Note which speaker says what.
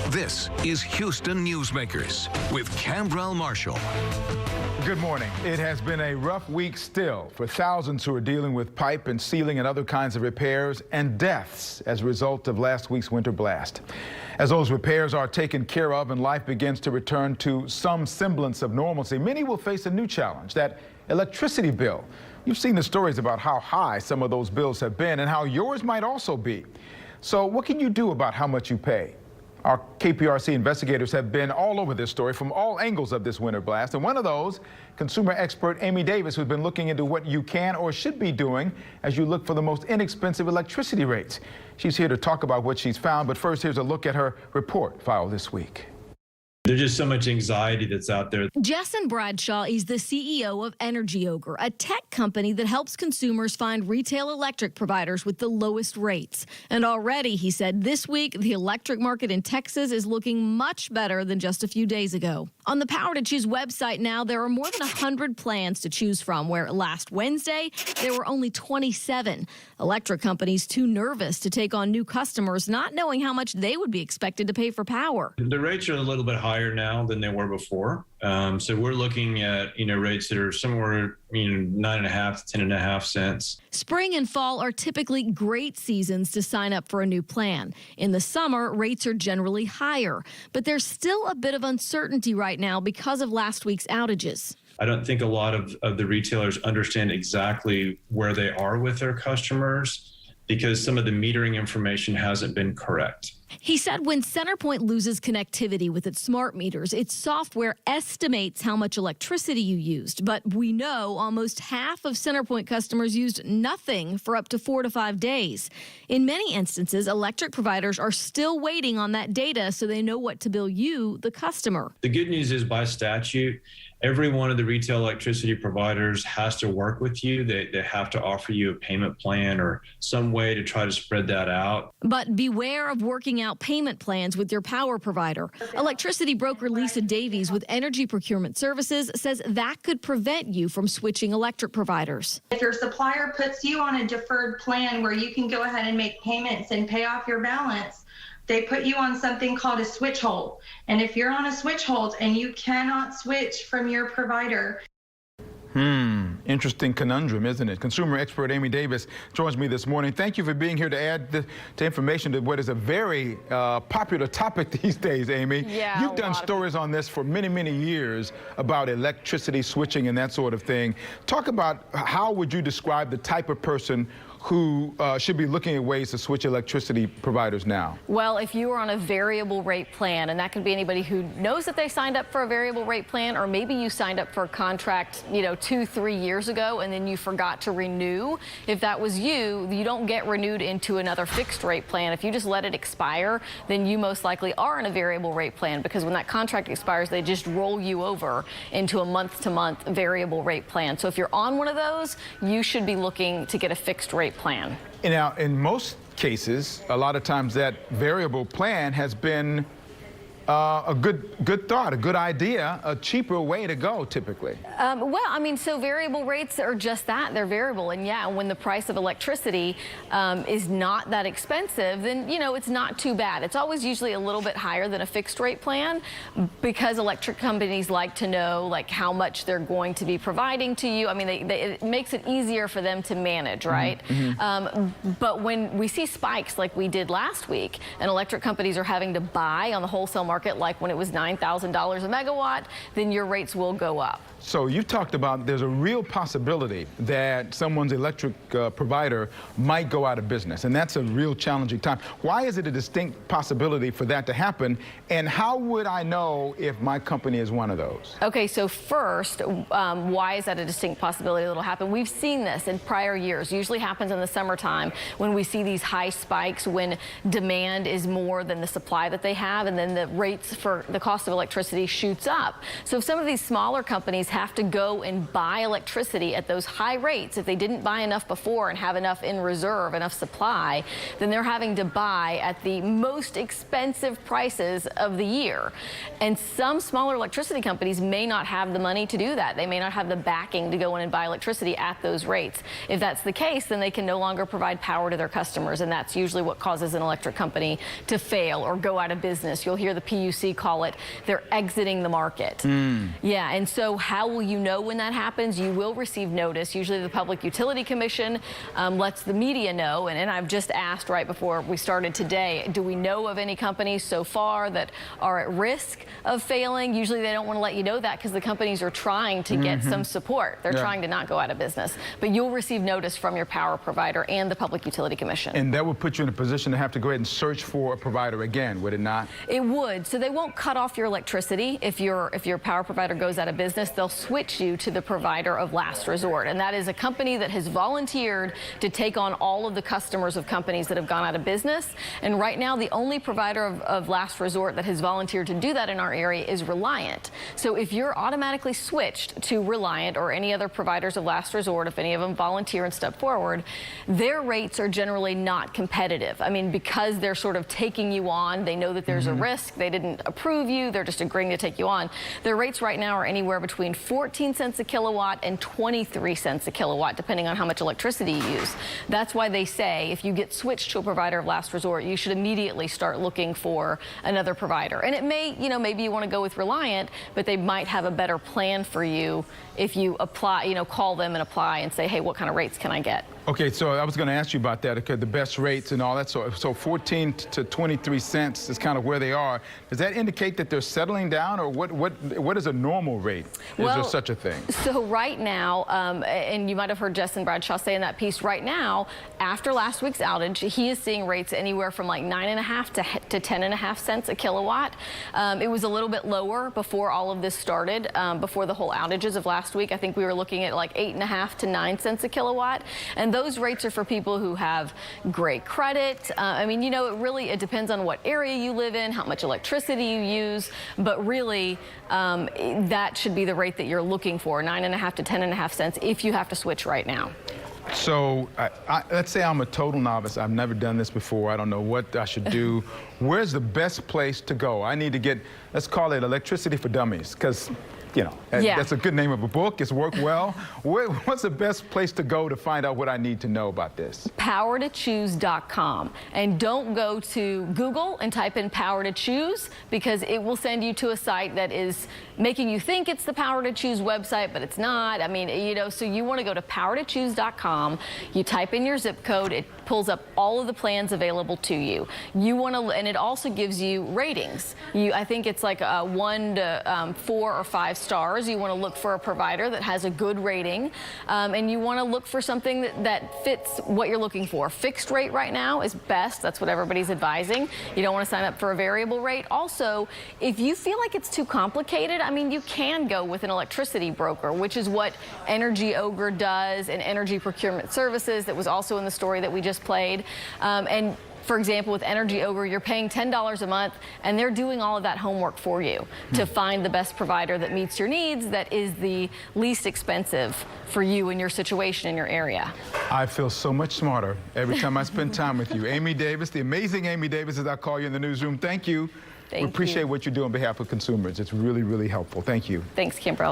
Speaker 1: This is Houston Newsmakers with Khambrel Marshall.
Speaker 2: Good morning. It has been a rough week still for thousands who are dealing with pipe and ceiling and other kinds of repairs and deaths as a result of last week's winter blast. As those repairs are taken care of and life begins to return to some semblance of normalcy, many will face a new challenge, that electricity bill. You've seen the stories about how high some of those bills have been and how yours might also be. So what can you do about how much you pay? Our KPRC investigators have been all over this story from all angles of this winter blast. And one of those, consumer expert Amy Davis, who's been looking into what you can or should be doing as you look for the most inexpensive electricity rates. She's here to talk about what she's found. But first, here's a look at her report filed this week.
Speaker 3: There's just so much anxiety that's out there.
Speaker 4: Jason Bradshaw is the CEO of Energy Ogre, a tech company that helps consumers find retail electric providers with the lowest rates. And already, he said, this week, the electric market in Texas is looking much better than just a few days ago. On the Power to Choose website now, there are more than 100 plans to choose from, where last Wednesday, there were only 27. Electric companies too nervous to take on new customers, not knowing how much they would be expected to pay for power.
Speaker 3: The rates are a little bit higher now than they were before. So we're looking at, rates that are somewhere, 9.5 to 10.5 cents.
Speaker 4: Spring and fall are typically great seasons to sign up for a new plan. In the summer, rates are generally higher, but there's still a bit of uncertainty right now because of last week's outages.
Speaker 3: I don't think a lot of the retailers understand exactly where they are with their customers because some of the metering information hasn't been correct.
Speaker 4: He said when CenterPoint loses connectivity with its smart meters, its software estimates how much electricity you used. But we know almost half of CenterPoint customers used nothing for up to 4 to 5 days. In many instances, electric providers are still waiting on that data so they know what to bill you, the customer.
Speaker 3: The good news is by statute, every one of the retail electricity providers has to work with you. They have to offer you a payment plan or some way to try to spread that out.
Speaker 4: But beware of working out payment plans with your power provider. Electricity broker Lisa Davies with Energy Procurement Services says that could prevent you from switching electric providers.
Speaker 5: If your supplier puts you on a deferred plan where you can go ahead and make payments and pay off your balance, they put you on something called a switch hold. And if you're on a switch hold and you cannot switch from your provider.
Speaker 2: Interesting conundrum, isn't it? Consumer expert Amy Davis joins me this morning. Thank you for being here to add to information to what is a very popular topic these days, Amy.
Speaker 6: Yeah,
Speaker 2: you've done stories on this for many, many years about electricity switching and that sort of thing. Talk about how would you describe the type of person who should be looking at ways to switch electricity providers now?
Speaker 6: Well, if you are on a variable rate plan, and that could be anybody who knows that they signed up for a variable rate plan, or maybe you signed up for a contract, 2-3 years ago, and then you forgot to renew. If that was you, you don't get renewed into another fixed rate plan. If you just let it expire, then you most likely are in a variable rate plan, because when that contract expires, they just roll you over into a month-to-month variable rate plan. So if you're on one of those, you should be looking to get a fixed rate plan.
Speaker 2: Now, in most cases, a lot of times that variable plan has been a good thought, a good idea, a cheaper way to go typically.
Speaker 6: So variable rates are just that. They're variable. And yeah, when the price of electricity is not that expensive, then, it's not too bad. It's always usually a little bit higher than a fixed rate plan because electric companies like to know how much they're going to be providing to you. I mean, it makes it easier for them to manage, right? But when we see spikes like we did last week and electric companies are having to buy on the wholesale market, like when it was $9,000 a megawatt, then your rates will go up.
Speaker 2: So you talked about there's a real possibility that someone's electric provider might go out of business, and that's a real challenging time. Why is it a distinct possibility for that to happen, and how would I know if my company is one of those?
Speaker 6: Okay, so first, why is that a distinct possibility that it'll happen? We've seen this in prior years. Usually happens in the summertime when we see these high spikes when demand is more than the supply that they have, and then the rate rates for the cost of electricity shoots up. So if some of these smaller companies have to go and buy electricity at those high rates, if they didn't buy enough before and have enough in reserve, enough supply, then they're having to buy at the most expensive prices of the year. And some smaller electricity companies may not have the money to do that. They may not have the backing to go in and buy electricity at those rates. If that's the case, then they can no longer provide power to their customers, and that's usually what causes an electric company to fail or go out of business. You'll hear the PUC call it, they're exiting the market. Yeah, and so how will you know when that happens? You will receive notice. Usually the Public Utility Commission lets the media know, and I've just asked right before we started today, do we know of any companies so far that are at risk of failing? Usually they don't want to let you know that because the companies are trying to get some support. They're trying to not go out of business. But you'll receive notice from your power provider and the Public Utility Commission.
Speaker 2: And that would put you in a position to have to go ahead and search for a provider again, would it not?
Speaker 6: It would. So they won't cut off your electricity. If your power provider goes out of business, they'll switch you to the provider of last resort. And that is a company that has volunteered to take on all of the customers of companies that have gone out of business. And right now, the only provider of last resort that has volunteered to do that in our area is Reliant. So if you're automatically switched to Reliant or any other providers of last resort, if any of them volunteer and step forward, their rates are generally not competitive. I mean, because they're sort of taking you on, they know that there's a risk. They didn't approve you. They're just agreeing to take you on. Their rates right now are anywhere between 14 cents a kilowatt and 23 cents a kilowatt, depending on how much electricity you use. That's why they say if you get switched to a provider of last resort, you should immediately start looking for another provider. And it may, you know, maybe you want to go with Reliant, but they might have a better plan for you if you apply, you know, call them and apply and say, hey, what kind of rates can I get?
Speaker 2: Okay, so I was going to ask you about that, okay, the best rates and all that. So 14 to 23 cents is kind of where they are. Does that indicate that they're settling down, or what is a normal rate? Is there such a thing? So
Speaker 6: right now, and you might have heard Justin Bradshaw say in that piece, right now, after last week's outage, he is seeing rates anywhere from like 9.5 to 10.5 cents a kilowatt. It was a little bit lower before all of this started, before the whole outages of last week. I think we were looking at like 8.5 to 9 cents a kilowatt. And those rates are for people who have great credit. I mean, you know, it depends on what area you live in, how much electricity you use, but really that should be the rate that you're looking for, 9.5 to 10.5 cents if you have to switch right now.
Speaker 2: So let's say I'm a total novice. I've never done this before. I don't know what I should do. Where's the best place to go? I need to get, let's call it Electricity for Dummies, because you know, that's a good name of a book. It's worked well. What's the best place to go to find out what I need to know about this? PowerToChoose.com.
Speaker 6: And don't go to Google and type in Power to Choose, because it will send you to a site that is making you think it's the Power to Choose website, but it's not. I mean, you know, so you want to go to PowerToChoose.com. You type in your zip code. It pulls up all of the plans available to you. You want to, and it also gives you ratings. I think it's like 1 to 4 or 5 stars. You want to look for a provider that has a good rating, and you want to look for something that fits what you're looking for. Fixed rate right now is best. That's what everybody's advising. You don't want to sign up for a variable rate. Also, if you feel like it's too complicated, I mean, you can go with an electricity broker, which is what Energy Ogre does, and Energy Procurement Services, that was also in the story that we just played. And for example, with Energy Ogre, you're paying $10 a month, and they're doing all of that homework for you to find the best provider that meets your needs, that is the least expensive for you in your situation in your area.
Speaker 2: I feel so much smarter every time I spend time with you. Amy Davis, the amazing Amy Davis, as I call you in the newsroom. Thank you. We appreciate what you do on behalf of consumers. It's really, really helpful. Thank you.
Speaker 6: Thanks, Khambrel.